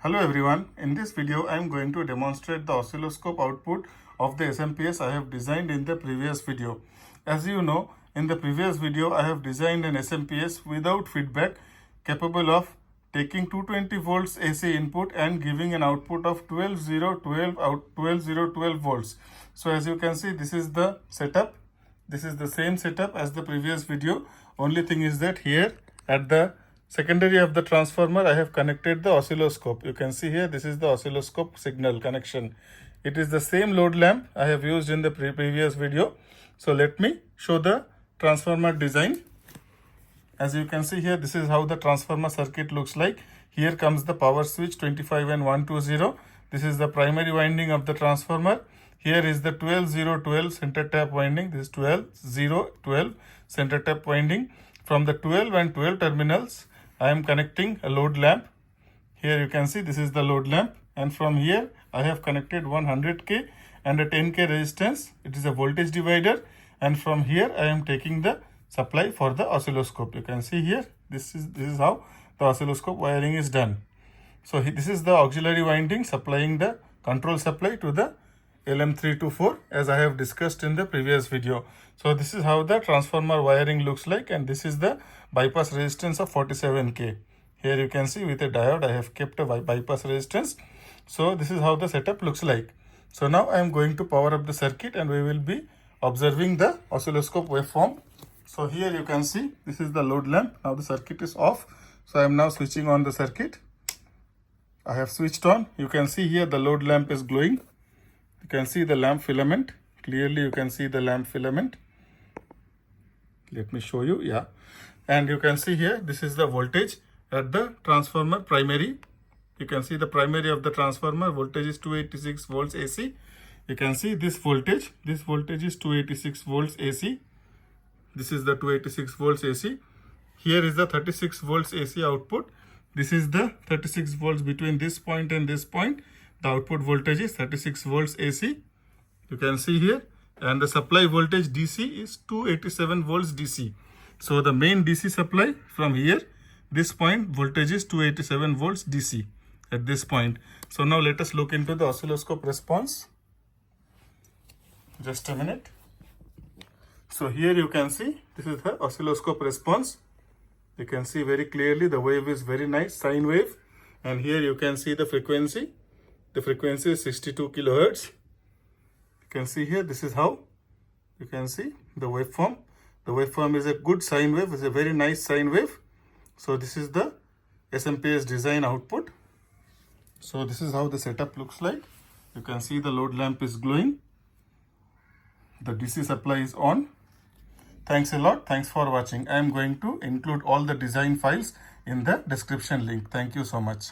Hello everyone, in this video I am going to demonstrate the oscilloscope output of the SMPS I have designed in the previous video. As you know, in the previous video I have designed an SMPS without feedback capable of taking 220 volts AC input and giving an output of 12 volts. So as you can see, this is the setup. This is the same setup as the previous video. Only thing is that here at the secondary of the transformer I have connected the oscilloscope. You can see here, this is the oscilloscope signal connection. It is the same load lamp I have used in the previous video. So let me show the transformer design. As you can see here, this is how the transformer circuit looks like. Here comes the power switch 25 and 120. This is the primary winding of the transformer. Here is the 12-0-12 center tap winding. This is 12-0-12 center tap winding. From the 12 and 12 terminals, I am connecting a load lamp. Here you can see this is the load lamp, and from here I have connected 100K and a 10K resistance. It is a voltage divider, and from here I am taking the supply for the oscilloscope. You can see here this is how the oscilloscope wiring is done. So this is the auxiliary winding supplying the control supply to the LM324 as I have discussed in the previous video. So this is how the transformer wiring looks like, and this is the bypass resistance of 47K. Here you can see with a diode I have kept a bypass resistance. So this is how the setup looks like. So now I am going to power up the circuit and we will be observing the oscilloscope waveform. So here you can see this is the load lamp. Now the circuit is off. So I am now switching on the circuit. I have switched on. You can see here the load lamp is glowing. You can see the lamp filament. Clearly you can see the lamp filament. Let me show you. Yeah. And you can see here this is the voltage at the transformer primary. You can see the primary of the transformer voltage is 286 volts AC. You can see this voltage. This voltage is 286 volts AC. This is the 286 volts AC. Here is the 36 volts AC output. This is the 36 volts between this point and this point. The output voltage is 36 volts AC. You can see here. And the supply voltage DC is 287 volts DC. So the main DC supply from here, this point voltage is 287 volts DC at this point. So now let us look into the oscilloscope response. Just a minute. So here you can see this is the oscilloscope response. You can see very clearly the wave is very nice, sine wave. And here you can see the frequency. The frequency is 62 kilohertz. You can see here, this is how you can see the waveform. The waveform is a good sine wave, it's a very nice sine wave. So this is the SMPS design output. So this is how the setup looks like. You can see the load lamp is glowing. The DC supply is on. Thanks a lot. Thanks for watching. I am going to include all the design files in the description link. Thank you so much.